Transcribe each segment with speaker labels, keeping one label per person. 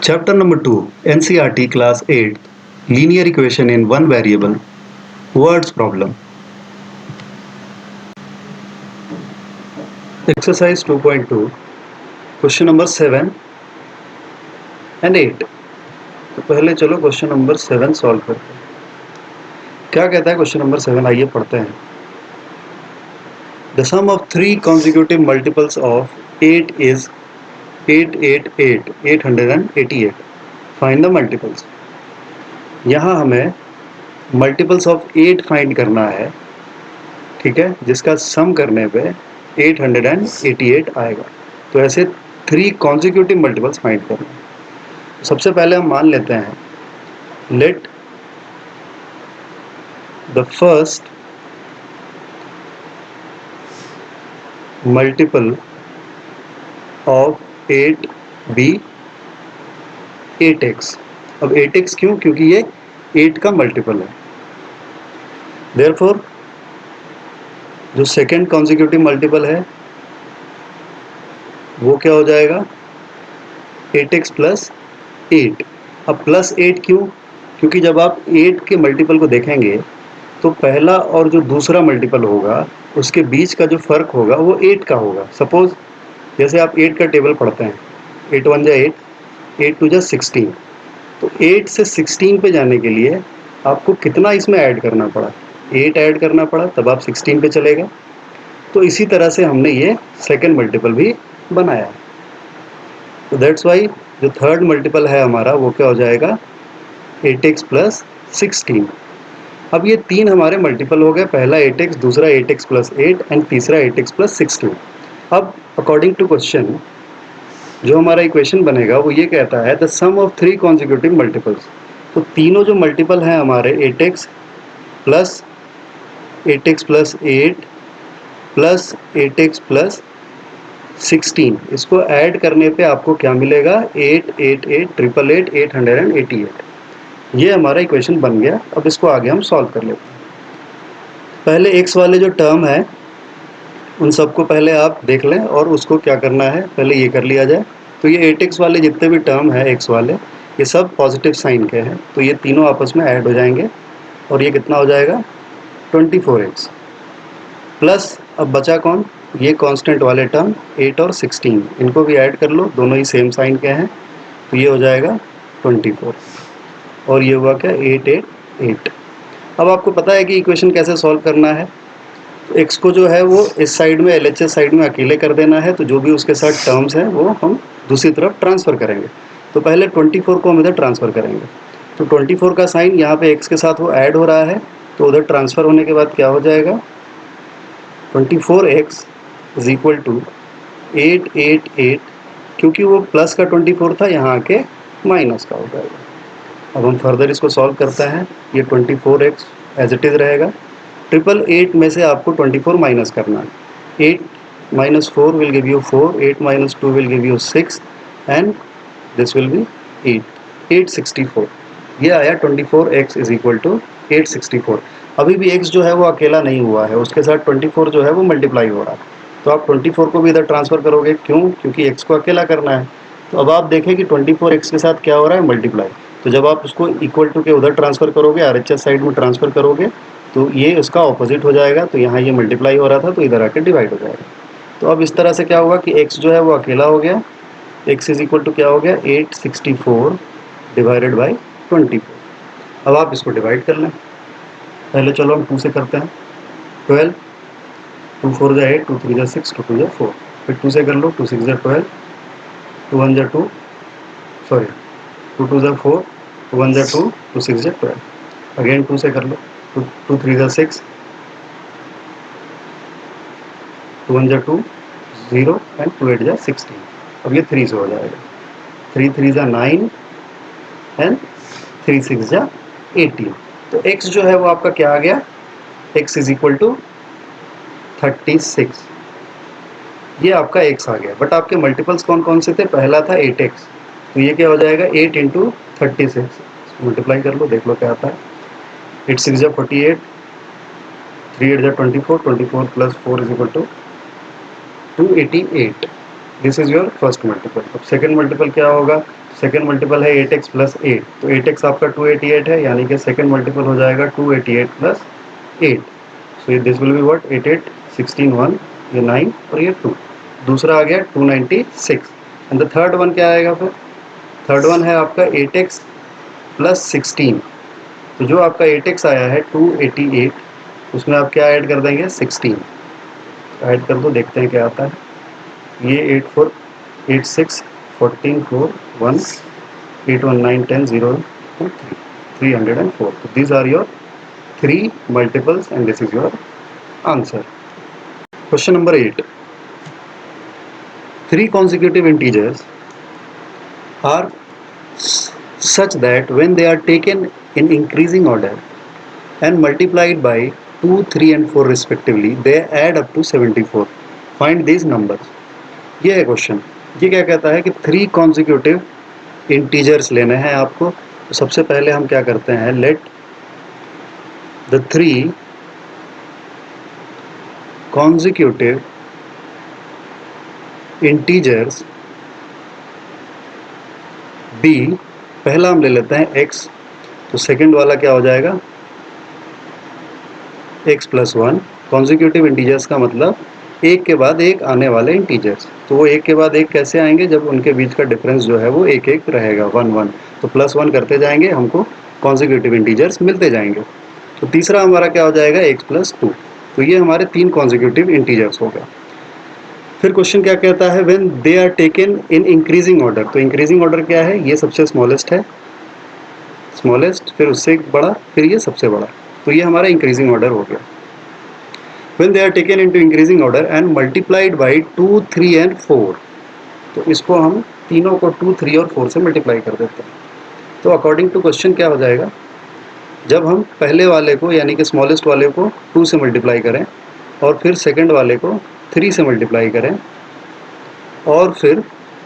Speaker 1: Chapter number 2, NCERT Class 8, Linear Equation in One Variable, Words Problem. Exercise 2.2, question number 7 and 8. तो पहले चलो question number 7 solve करते हैं. क्या कहता है क्वेश्चन नंबर 7, आइए पढ़ते हैं. The sum of three consecutive multiples of 8 is 888, 888. Find the multiples. यहाँ हमें मल्टीपल्स ऑफ 8 फाइंड करना है, ठीक है, जिसका सम करने पे 888 आएगा. तो ऐसे 3 कॉन्जिक्यूटिव मल्टीपल्स फाइंड करना है. सबसे पहले हम मान लेते हैं, let the first multiple of 8 be 8x. अब 8x क्यों? क्योंकि ये 8 का मल्टीपल है. देयरफॉर जो सेकेंड कॉन्जिक्यूटिव मल्टीपल है वो क्या हो जाएगा? 8x plus 8. अब प्लस 8 क्यों? क्योंकि जब आप 8 के मल्टीपल को देखेंगे तो पहला और जो दूसरा मल्टीपल होगा उसके बीच का जो फर्क होगा वो 8 का होगा. सपोज जैसे आप 8 का टेबल पढ़ते हैं, 8 1 जा 8, 8 2 जा 16. तो 8 से 16 पे जाने के लिए आपको कितना इसमें ऐड करना पड़ा? 8 ऐड करना पड़ा, तब आप 16 पे चले गए. तो इसी तरह से हमने ये सेकेंड मल्टीपल भी बनाया. तो दैट्स वाई जो थर्ड मल्टीपल है हमारा वो क्या हो जाएगा? 8x plus 16. अब ये 3 हमारे मल्टीपल हो गए, पहला 8x, दूसरा 8x प्लस 8 एंड तीसरा 8x प्लस 16. अब अकॉर्डिंग टू क्वेश्चन जो हमारा इक्वेशन बनेगा वो ये कहता है the sum of 3 consecutive multiples. तो तीनों जो मल्टीपल हैं हमारे 8x plus 8x plus 8 plus 8x plus 16, इसको ऐड करने पे आपको क्या मिलेगा? 8 8 8 888 888. ये हमारा इक्वेशन बन गया. अब इसको आगे हम सॉल्व कर लेते हैं. पहले x वाले जो टर्म है उन सबको पहले आप देख लें और उसको क्या करना है पहले ये कर लिया जाए. तो ये 8x वाले जितने भी टर्म है x वाले ये सब पॉजिटिव साइन के हैं, तो ये तीनों आपस में ऐड हो जाएंगे और ये कितना हो जाएगा? 24x प्लस अब बचा कौन? ये कांस्टेंट वाले टर्म 8 और 16, इनको भी ऐड कर लो, दोनों ही सेम साइन के हैं, तो ये हो जाएगा 24 और ये हुआ क्या? 888. अब आपको पता है कि इक्वेशन कैसे सॉल्व करना है. तो x को जो है वो इस साइड में LHS साइड में अकेले कर देना है, तो जो भी उसके साथ टर्म्स हैं वो हम दूसरी तरफ ट्रांसफ़र करेंगे. तो पहले 24 को हम इधर ट्रांसफ़र करेंगे. तो 24 का साइन यहाँ पे x के साथ वो ऐड हो रहा है, तो उधर ट्रांसफ़र होने के बाद क्या हो जाएगा? 24x इज इक्वल टू 888, क्योंकि वो प्लस का 24 था यहाँ आके माइनस का हो जाएगा. अब हम फर्दर इसको सॉल्व करते हैं. ये 24x एज इट इज़ रहेगा. 888 में से आपको 24 माइनस करना है. 8 minus 4 will give you 4, 8 minus 2 will give you 6 and this will be 8, 864. ये आया 24x is equal to 864. अभी भी x जो है वो अकेला नहीं हुआ है, उसके साथ 24 जो है वो मल्टीप्लाई हो रहा है. तो आप 24 को भी इधर ट्रांसफ़र करोगे. क्यों? क्योंकि x को अकेला करना है. तो अब आप देखें कि 24x के साथ क्या हो रहा है? मल्टीप्लाई. तो जब आप उसको इक्वल टू के उधर ट्रांसफ़र करोगे, RHS साइड में ट्रांसफ़र करोगे, तो ये उसका ऑपोजिट हो जाएगा. तो यहाँ ये मल्टीप्लाई हो रहा था तो इधर आके डिवाइड हो जाएगा. तो अब इस तरह से क्या होगा कि x जो है वो अकेला हो गया. x इज इक्वल टू क्या हो गया? 864 डिवाइडेड बाई 24. अब आप इसको डिवाइड कर लें. पहले चलो हम 2 से करते हैं. 12, 2 4 जा 8, 2 3 जा 6, 2 2 जा 4. फिर 2 से कर लो. 2 6 जा 12, 2 1 जा 2, सॉरी 2 2 जा 4, 2 1 जा 2, 2 6 जा 12. अगेन 2 से कर लो. 2 3 जा 6, 2 1 जा 2, 0 एंड 2 8 जा 16. अब ये 3 से हो जाएगा. 3 3 जा 9 एंड 3 6 जा 18. तो x जो है वो आपका क्या आ गया? x is equal to 36. ये आपका x आ गया. बट आपके मल्टीपल्स कौन कौन से थे? पहला था 8x, तो ये क्या हो जाएगा? 8 इंटू 36. मल्टीप्लाई कर लो, देख लो क्या आता है. 8 6 जा 48, 3 8 जा 24, 24 plus 4 is equal to 288. This is your first multiple. अब सेकेंड मल्टीपल क्या होगा? सेकेंड मल्टीपल है 8x प्लस 8, तो 8x आपका 288 है, यानी कि सेकेंड मल्टीपल हो जाएगा 288 plus 8। So this will be what 8 8 16 1, ये 9 और ये 2। दूसरा आ गया 296 एंड द थर्ड वन क्या आएगा फिर? थर्ड वन है आपका 8x प्लस 16। तो जो आपका 8x आया है 288, उसमें आप क्या ऐड कर देंगे? 16 ऐड कर दो, देखते हैं क्या आता है। ये 8 4 8 6 14 4 1 8 1 9 10 0 2 3 304. So these are your three multiples and this is your answer. Question number 8. Three consecutive integers are such that when they are taken in increasing order and multiplied by 2, 3 and 4 respectively, they add up to 74. Find these numbers. ये है question. ये क्या कहता है कि 3 consecutive integers लेने हैं आपको। तो सबसे पहले हम क्या करते हैं, let the 3 consecutive integers b, पहला हम ले लेते हैं x, तो सेकंड वाला क्या हो जाएगा x प्लस 1। कॉन्जिक्यूटिव इंटीजर्स का मतलब एक के बाद एक आने वाले इंटीजर्स, तो वो एक के बाद एक कैसे आएंगे? जब उनके बीच का डिफरेंस जो है वो एक एक रहेगा, 1 1, तो प्लस 1 करते जाएंगे, हमको कॉन्जिक्यूटिव इंटीजर्स मिलते जाएंगे। तो तीसरा हमारा क्या हो जाएगा x प्लस 2। तो ये हमारे 3 कॉन्जिक्यूटिव इंटीजर्स हो गए। फिर क्वेश्चन क्या कहता है, when they are taken in increasing order. तो इंक्रीजिंग ऑर्डर क्या है? ये सबसे स्मॉलेस्ट है, स्मॉलेस्ट, फिर उससे बड़ा, फिर ये सबसे बड़ा, तो ये हमारा इंक्रीजिंग ऑर्डर हो गया। When they are taken into increasing order and multiplied by 2, 3 and 4, तो इसको हम तीनों को 2, 3 और 4 से मल्टीप्लाई कर देते हैं। तो अकॉर्डिंग टू क्वेश्चन क्या हो जाएगा, जब हम पहले वाले को यानी कि स्मॉलेस्ट वाले को 2 से मल्टीप्लाई करें और फिर सेकंड वाले को 3 से मल्टीप्लाई करें और फिर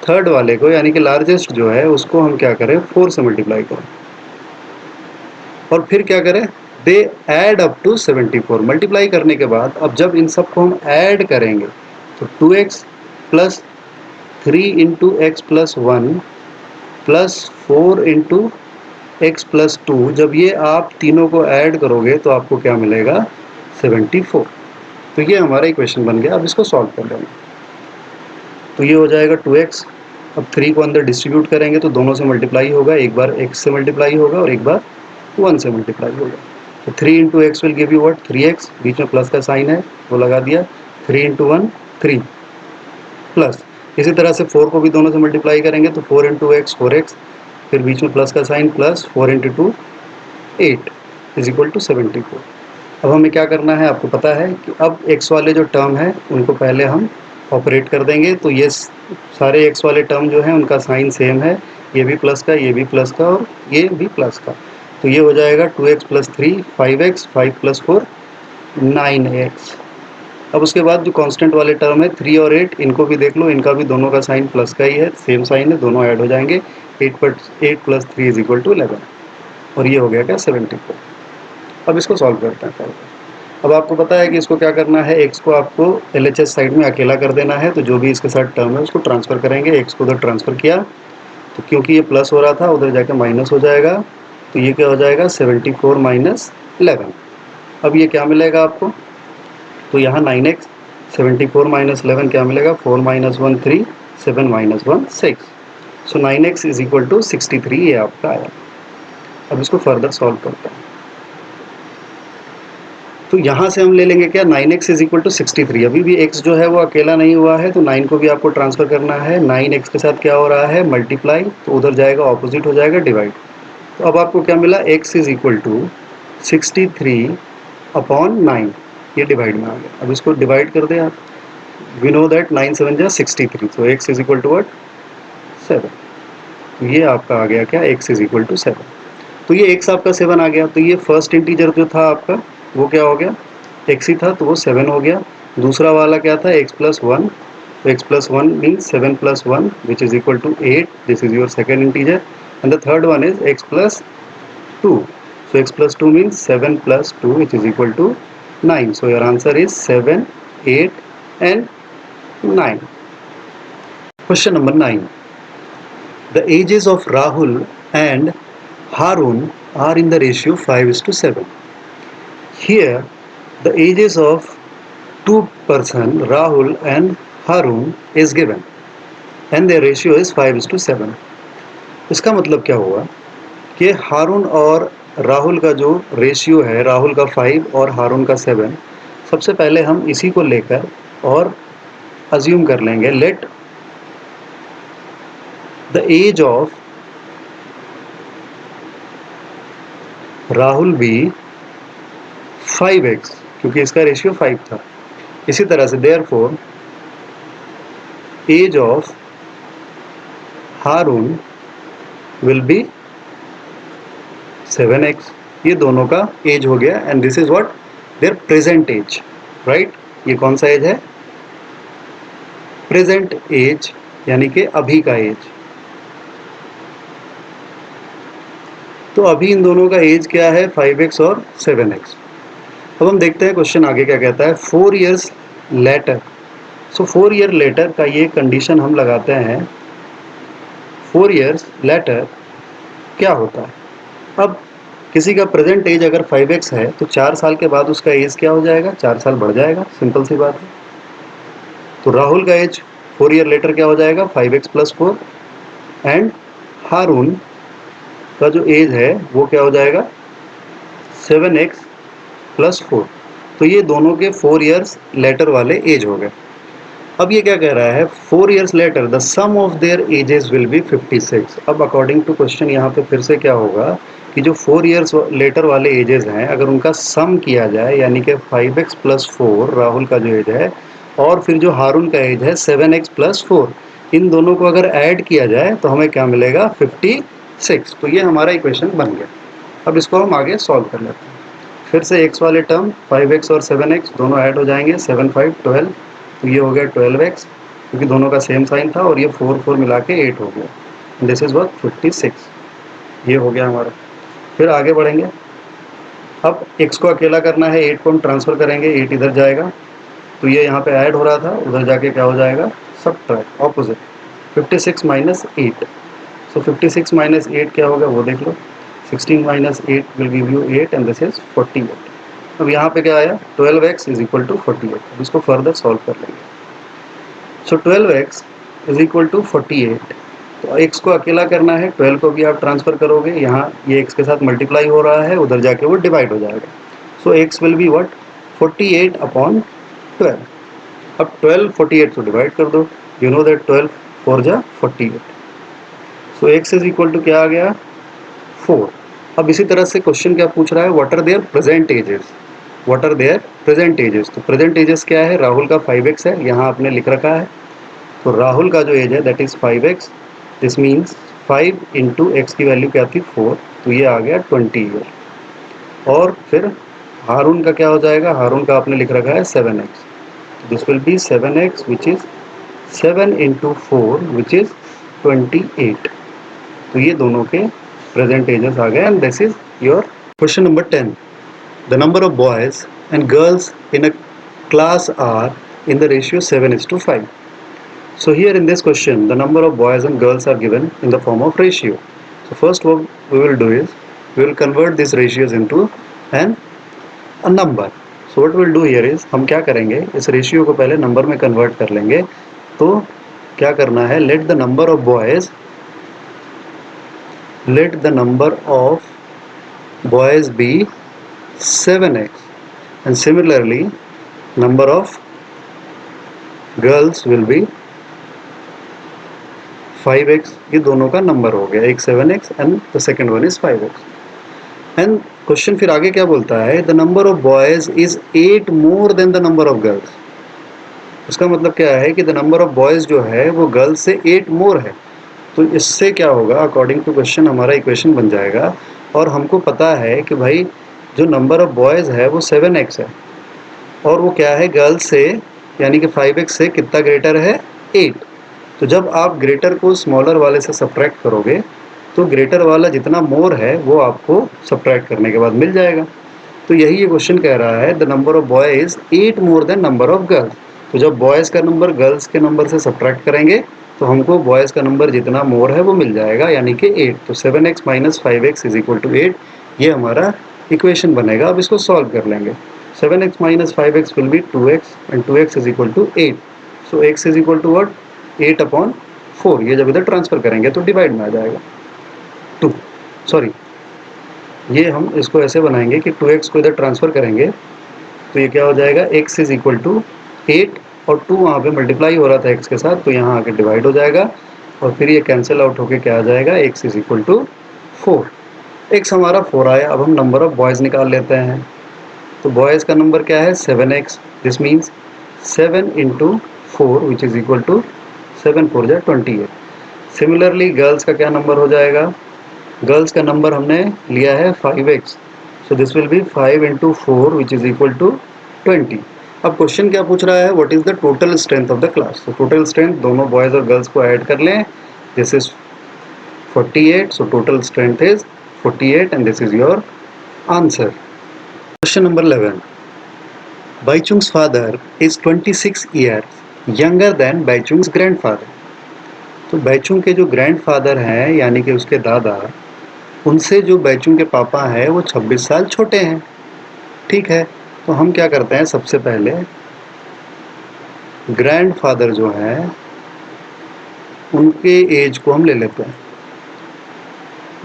Speaker 1: थर्ड वाले को यानी कि लार्जेस्ट जो है उसको हम क्या करें, 4 से मल्टीप्लाई करें और फिर क्या करें, they add up to 74। Multiply करने के बाद अब जब इन सब को हम ऐड करेंगे तो 2x plus 3 into x plus 1 plus 4 into x plus 2, जब ये आप तीनों को ऐड करोगे तो आपको क्या मिलेगा? 74। तो ये हमारा इक्वेशन बन गया। अब इसको सॉल्व कर लेंगे, तो ये हो जाएगा 2x। अब 3 को अंदर डिस्ट्रीब्यूट करेंगे तो दोनों से मल्टीप्लाई होगा, एक बार x से मल्टीप्लाई होगा और एक बार 1 से मल्टीप्लाई होगा। तो 3 into x will give you what 3x, बीच में प्लस का साइन है वो लगा दिया, 3 इंटू 1 3 प्लस, इसी तरह से 4 को भी दोनों से मल्टीप्लाई करेंगे तो 4 इंटू एक्स 4x, फिर बीच में प्लस का sign plus 4 into 2 8 is equal to 74। अब हमें क्या करना है, आपको पता है कि अब x वाले जो टर्म है उनको पहले हम ऑपरेट कर देंगे। तो ये सारे x वाले टर्म जो है उनका साइन सेम है, ये भी प्लस का, ये भी प्लस का और ये भी प्लस का। तो ये हो जाएगा 2x plus 3 5x, 5 plus 4 9x। अब उसके बाद जो कांस्टेंट वाले टर्म है 3 और 8, इनको भी देख लो, इनका भी दोनों का साइन प्लस का ही है, सेम साइन है, दोनों ऐड हो जाएंगे। 8 प्लस 3 इज इक्वल टू 11 और ये हो गया क्या 74। अब इसको सॉल्व करते हैं पहले। अब आपको पता है कि इसको क्या करना है, x को आपको LHS साइड में अकेला कर देना है, तो जो भी इसके साथ टर्म है उसको ट्रांसफ़र करेंगे। x को उधर ट्रांसफ़र किया तो क्योंकि ये प्लस हो रहा था उधर जाकर माइनस हो जाएगा, तो ये क्या हो जाएगा 74 माइनस 11। अब ये क्या मिलेगा आपको, तो यहाँ 9x, 74 माइनस 11 क्या मिलेगा, 4 minus 1 3, 7 minus 1 6। So 9x is equal to 63, ये आपका आया। अब इसको फर्दर सॉल्व करते हैं, तो यहाँ से हम ले लेंगे क्या 9x इज इक्वल टू 63। अभी भी x जो है वो अकेला नहीं हुआ है, तो 9 को भी आपको ट्रांसफ़र करना है। 9x के साथ क्या हो रहा है, मल्टीप्लाई, तो उधर जाएगा ऑपोजिट हो जाएगा डिवाइड। तो अब आपको क्या मिला, x is equal to 63 upon 9, ये डिवाइड में आ गया। अब इसको डिवाइड कर दे आप, वी नो दैट 9 7 जा 63, तो x is equal to what 7। तो ये आपका आ गया क्या, x इज इक्वल टू 7। तो ये x आपका 7 आ गया, तो ये फर्स्ट इंटीजर जो था आपका वो क्या हो गया, x ही था तो वो 7 हो गया। दूसरा वाला क्या था, x प्लस 1, तो x plus 1 means 7 plus 1 which is equal to 8, this is your second integer. And the third one is x plus 2, so x plus 2 means 7 plus 2 which is equal to 9. So your answer is 7, 8 and 9. Question number 9. The ages of Rahul and Harun are in the ratio 5:7. Here, the ages of two person Rahul and Harun is given and their ratio is 5:7. इसका मतलब क्या हुआ कि हारून और राहुल का जो ratio है, राहुल का 5 और हारून का 7, सबसे पहले हम इसी को लेकर और अज्यूम कर लेंगे let the age of Rahul be 5x, क्योंकि इसका रेशियो 5 था. इसी तरह से therefore age of Haroon will be 7x. ये दोनों का एज हो गया and this is what their present age, right. ये कौन सा एज है? प्रेजेंट एज, यानी कि अभी का एज. तो अभी इन दोनों का एज क्या है? 5x और 7x. अब हम देखते हैं क्वेश्चन आगे क्या कहता है. 4 years लेटर. सो 4 year लेटर का ये कंडीशन हम लगाते हैं. 4 years लेटर क्या होता है? अब किसी का प्रेजेंट एज अगर 5x है तो 4 साल के बाद उसका एज क्या हो जाएगा? 4 साल बढ़ जाएगा. सिंपल सी बात है. तो राहुल का एज 4 year लेटर क्या हो जाएगा? 5x + 4. एंड हारून का जो एज है वो क्या हो जाएगा? 7x + 4. तो ये दोनों के 4 years लेटर वाले एज हो गए. अब ये क्या कह रहा है? 4 years later the sum of their ages will be 56. अब अकॉर्डिंग टू क्वेश्चन यहाँ पे फिर से क्या होगा कि जो 4 years लेटर वाले एजेस हैं, अगर उनका सम किया जाए, यानी कि 5x + 4 राहुल का जो एज है और फिर जो हारून का एज है 7x + 4, इन दोनों को अगर ऐड किया जाए तो हमें क्या मिलेगा? 56. तो ये हमारा इक्वेशन बन गया. अब इसको हम आगे सॉल्व कर लेते हैं. फिर से x वाले टर्म 5x और 7x दोनों ऐड हो जाएंगे. 7 5 12. तो ये हो गया 12x, क्योंकि दोनों का सेम साइन था, और ये 4 4 मिला के 8 हो गया. This is what 56. ये हो गया हमारा. फिर आगे बढ़ेंगे. अब x को अकेला करना है, 8 को हम ट्रांसफर करेंगे, 8 इधर जाएगा. तो ये यहाँ पे ऐड हो रहा था, उधर जाके क्या हो जाएगा? Subtract, opposite. 56 - 8. सो 56 - 8 क्या होगा वो देख लो. 16 - 8 will give you 8 and this is 48. अब यहाँ पे क्या आया? 12x = 48. अब इसको फर्दर सॉल्व कर लेंगे. सो 12x = 48. तो x को अकेला करना है, 12 को भी आप ट्रांसफर करोगे, यहाँ ये x के साथ मल्टीप्लाई हो रहा है, उधर जाके वो डिवाइड हो जाएगा. सो x विल बी व्हाट? 48/12. अब 12 48 को डिवाइड कर दो. यू नो दैट 12 4 जा 48. सो x = क्या आ गया? 4. अब इसी तरह से क्वेश्चन क्या पूछ रहा है? What are their present ages. What are their present ages. तो प्रेजेंट एजेस क्या है? राहुल का 5x है, यहाँ आपने लिख रखा है. तो राहुल का जो एज है that is 5x. This means 5 × x की वैल्यू क्या थी? 4. तो ये आ गया 20 ईयर. और फिर हारून का क्या हो जाएगा? हारून का आपने लिख रखा है 7x. This will be 7x which is 7 × 4 which is 28. तो ये दोनों के प्रेजेंट एजेस आ गए. And this is your question number 10. The number of boys and girls in a class are in the ratio 7:5. So here in this question, the number of boys and girls are given in the form of ratio. So first what we will do is, we will convert these ratios into a number. So what we will do here is, हम क्या करेंगे? इस ratio को पहले number में convert कर लेंगे. तो क्या करना है? Let the number of boys be 7x, and similarly number of girls will be 5x. ये दोनों का नंबर हो गया. एक 7x and the second one is 5x. And question फिर आगे क्या बोलता है? The number of boys is 8 more than the number of girls. उसका मतलब क्या है कि द नंबर ऑफ बॉयज जो है वो गर्ल्स से 8 more है. तो इससे क्या होगा? अकॉर्डिंग टू क्वेश्चन हमारा इक्वेशन बन जाएगा. और हमको पता है कि भाई जो नंबर ऑफ बॉयज़ है वो 7x है, और वो क्या है? गर्ल्स से, यानी कि 5x से कितना ग्रेटर है? 8. तो जब आप ग्रेटर को स्मॉलर वाले से सब्ट्रैक्ट करोगे तो ग्रेटर वाला जितना मोर है वो आपको सब्ट्रैक्ट करने के बाद मिल जाएगा. तो यही ये क्वेश्चन कह रहा है, the number of boy is 8 more than number of girls. तो जब बॉयज़ का नंबर गर्ल्स के नंबर से सब्ट्रैक्ट करेंगे तो हमको बॉयज़ का नंबर जितना मोर है वो मिल जाएगा, यानी कि 8। तो 7x minus 5x is equal to 8, ये हमारा इक्वेशन बनेगा। अब इसको सॉल्व कर लेंगे। 7x minus 5x will be 2x and 2x is equal to 8। So x is equal to what, 8/4। ये जब इधर ट्रांसफर करेंगे तो डिवाइड में आ जाएगा 2, सॉरी, ये हम इसको ऐसे बनाएंगे कि 2x को इधर ट्रांसफर करेंगे तो ये क्या हो जाएगा, x इज इक्वल टू 8 और 2 वहाँ पे मल्टीप्लाई हो रहा था x के साथ, तो यहाँ आके डिवाइड हो जाएगा और फिर ये कैंसिल आउट होके क्या आ जाएगा, x is equal to 4। x हमारा 4 आया। अब हम नंबर ऑफ बॉयज़ निकाल लेते हैं। तो बॉयज़ का नंबर क्या है, 7x। This means 7 into 4 which is equal to 7 4 जा 28। सिमिलरली गर्ल्स का क्या नंबर हो जाएगा, गर्ल्स का नंबर हमने लिया है 5x, so this will be 5 into 4 which is equal to 20। अब क्वेश्चन क्या पूछ रहा है, what is the total strength of the class. तो टोटल स्ट्रेंथ दोनों बॉयज़ और गर्ल्स को ऐड कर लें, this is 48, so total strength is 48 and this is your answer. Question number 11, Baichung's father is 26 years younger than Baichung's grandfather. तो बाईचुंग के जो grandfather हैं यानी कि उसके दादा, उनसे जो बाईचुंग के पापा हैं वो 26 साल छोटे हैं। ठीक है, तो हम क्या करते हैं, सबसे पहले ग्रैंडफादर जो हैं उनके एज को हम ले लेते हैं।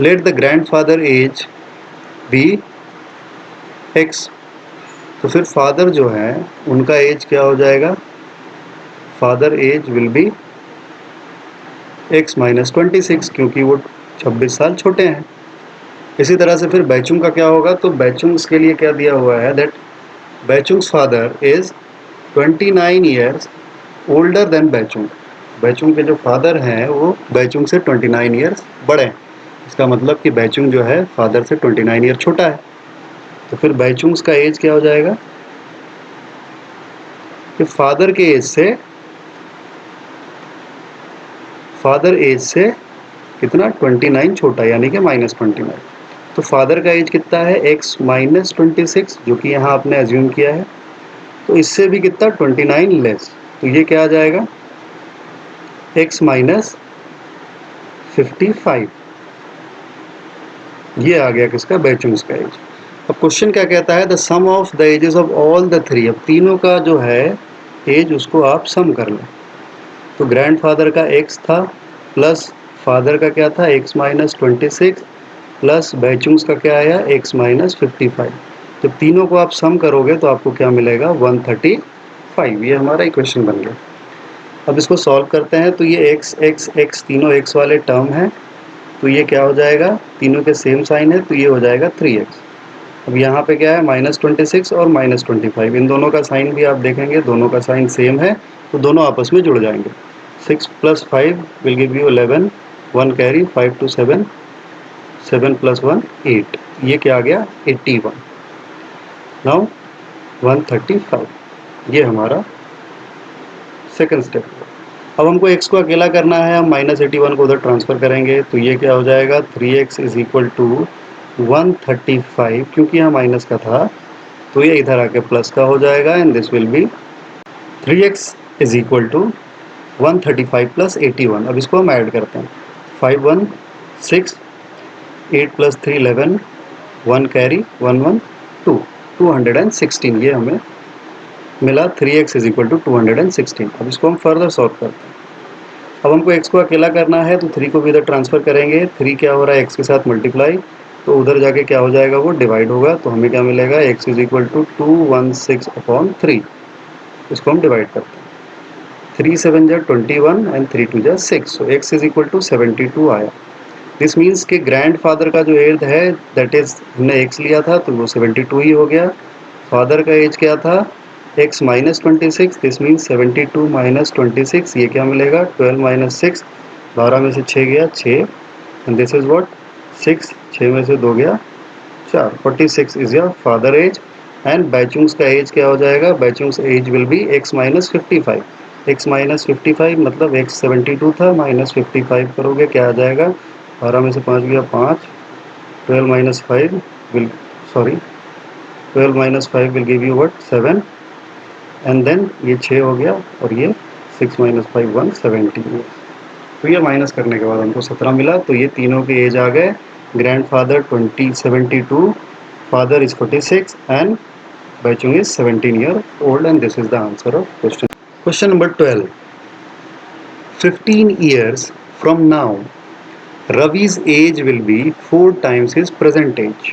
Speaker 1: Let the grandfather age be x। तो फिर फादर जो है उनका एज क्या हो जाएगा, father age will be x minus 26, क्योंकि वो 26 साल छोटे हैं। इसी तरह से फिर बाईचुंग का क्या होगा, तो बाईचुंग्स के लिए क्या दिया हुआ है, that Baichung's father is 29 years older than Baichung. Baichung के जो फादर हैं वो बाईचुंग से 29 ईयर्स बड़े हैं। इसका मतलब कि बाईचुंग जो है फादर से 29 ईयर छोटा है। तो फिर बाईचुंग्स का एज क्या हो जाएगा, कि फादर के एज से, फादर एज से कितना 29 छोटा, यानी कि माइनस 29। तो फादर का एज कितना है, x माइनस 26, जो कि यहाँ आपने एज्यूम किया है। तो इससे भी कितना 29 लेस, तो ये क्या आ जाएगा, x माइनस 55। ये आ गया किसका, बाईचुंग्स का एज। अब क्वेश्चन क्या कहता है, the sum of the ages of all the three. अब तीनों का जो है एज उसको आप सम कर लें। तो ग्रैंडफादर का x था प्लस फादर का क्या था, x माइनस 26 प्लस बाईचुंग्स का क्या आया, x माइनस 55। तो तीनों को आप सम करोगे तो आपको क्या मिलेगा, 135। ये हमारा इक्वेशन बन गया। अब इसको सॉल्व करते हैं। तो ये x x x तीनों x वाले टर्म हैं, तो ये क्या हो जाएगा, तीनों के सेम साइन है, तो ये हो जाएगा 3x। अब यहाँ पे क्या है, माइनस 26 और माइनस 25, इन दोनों का साइन भी आप देखेंगे दोनों का साइन सेम है, तो दोनों आपस में जुड़ जाएंगे। 6 plus 5 will give you 11, 1 carry, 5 to 7, 7 plus 1 8, ये क्या आ गया 81। नाउ 135, ये हमारा सेकंड स्टेप। अब हमको x को अकेला करना है, हम माइनस 81 को उधर ट्रांसफ़र करेंगे, तो ये क्या हो जाएगा, 3x इज इक्वल टू 135, क्योंकि यहाँ माइनस का था तो ये इधर आके प्लस का हो जाएगा and this will be 3x is equal to 135 plus 81। अब इसको हम ऐड करते हैं, 5 1 6, 8 प्लस 3 11, 1 कैरी, 1 1 2, 216, ये हमें मिला। 3x is equal to 216। अब इसको हम फर्दर सॉल्व करते हैं। अब हमको x को अकेला करना है, तो 3 को भी इधर ट्रांसफ़र करेंगे। 3 क्या हो रहा है, x के साथ मल्टीप्लाई, तो उधर जाके क्या हो जाएगा, वो डिवाइड होगा, तो हमें क्या मिलेगा, x इज इक्वल टू 216/3। इसको हम डिवाइड करते हैं, 3 7 जा 21 एंड 3 2 जा 6, सो x इज इक्वल टू 72 आया। दिस मीन्स कि ग्रैंडफादर का जो एज है, दैट इज हमने x लिया था तो वो 72 ही हो गया। फादर का एज क्या था, x minus 26, this means 72 minus 26, ये क्या मिलेगा, 12 माइनस 6, 12 में से 6 गया 6, एंड दिस इज व्हाट 6, 6 में से 2 गया 4, 46 is your father age. And Baichung's का एज क्या हो जाएगा, Baichung's age will be x minus 55। x minus 55 मतलब x 72 था, माइनस 55 करोगे क्या आ जाएगा, 12 में से 5 गया 5, 12 minus 5 will, sorry 12 minus 5 will give you what 7, and then ये 6 हो गया और ये 6 माइनस 5 1, 17। तो ये माइनस करने के बाद हमको 17 मिला, तो ये तीनों के एज आ गए। Grandfather 72, father is 46 and Baichung is 17 year old, and this is the answer of question. Question number 12. 15 years from now, Ravi's age will be 4 times his present age.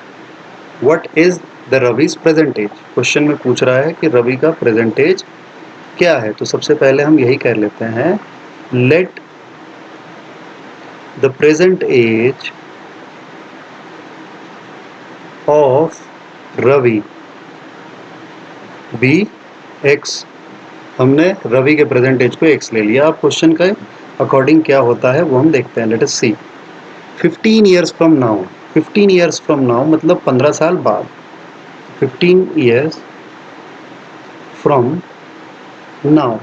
Speaker 1: What is the Ravi's present age? Question में पूछ रहा है कि रवि का present age क्या है। तो सबसे पहले हम यही कर लेते हैं, let the present age of Ravi be x। हमने रवि के प्रेजेंट एज को x ले लिया। अब क्वेश्चन के अकॉर्डिंग क्या होता है वो हम देखते हैं। Let us see. 15 years from now, 15 years from now मतलब 15 साल बाद। 15 ईयर्स फ्रॉम नाउ,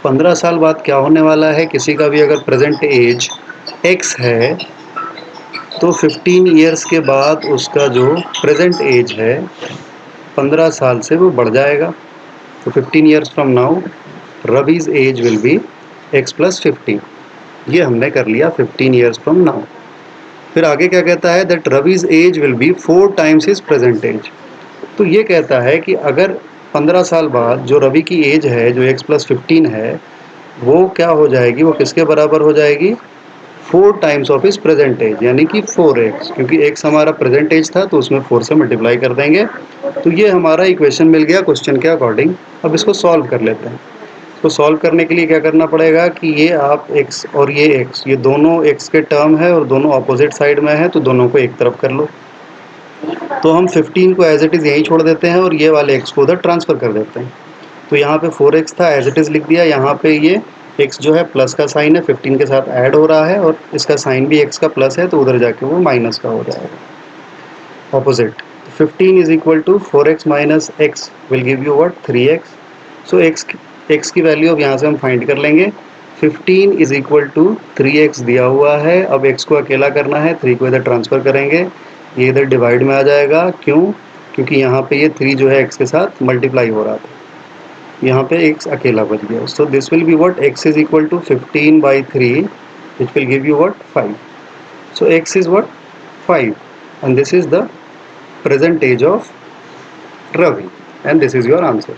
Speaker 1: 15 साल बाद क्या होने वाला है। किसी का भी अगर प्रेजेंट एज x है तो 15 ईयर्स के बाद उसका जो प्रेजेंट एज है 15 साल से वो बढ़ जाएगा। तो 15 years from now Ravi's age will be x plus 15। ये हमने कर लिया 15 ईयर्स फ्रॉम नाउ। फिर आगे क्या कहता है, that Ravi's age will be 4 times his present age. तो ये कहता है कि अगर 15 साल बाद जो रवि की एज है जो x प्लस 15 है वो क्या हो जाएगी, वो किसके बराबर हो जाएगी, 4 times of his present age, यानी कि 4x, क्योंकि x हमारा प्रेजेंट एज था तो उसमें 4 से मल्टीप्लाई कर देंगे। तो ये हमारा इक्वेशन मिल गया क्वेश्चन के अकॉर्डिंग। अब इसको सॉल्व कर लेते हैं। तो सॉल्व करने के लिए क्या करना पड़ेगा कि ये आप x और ये x, ये दोनों x के टर्म है और दोनों ऑपोजिट साइड में है, तो दोनों को एक तरफ कर लो। तो हम 15 को एज इट इज़ यहीं छोड़ देते हैं और ये वाले x को उधर ट्रांसफ़र कर देते हैं। तो यहाँ पे 4x था, एज इट इज़ लिख दिया। यहाँ पे ये x जो है प्लस का साइन है, 15 के साथ ऐड हो रहा है और इसका साइन भी x का प्लस है, तो उधर जाके वो माइनस का हो जाएगा opposite. 15 is equal to 4x minus x will give you what, 3x। So x की वैल्यू अब यहाँ से हम फाइंड कर लेंगे। 15 इज इक्वल टू 3x दिया हुआ है। अब x को अकेला करना है, 3 को इधर ट्रांसफ़र करेंगे, ये इधर डिवाइड में आ जाएगा। क्यों, क्योंकि यहाँ पे ये 3 जो है x के साथ मल्टीप्लाई हो रहा था, यहाँ पे x अकेला बच गया। So this will be what, x is equal to 15 by 3 which will give you what, 5। So x is what, 5 and this is the present age of Ravi, and this is your answer.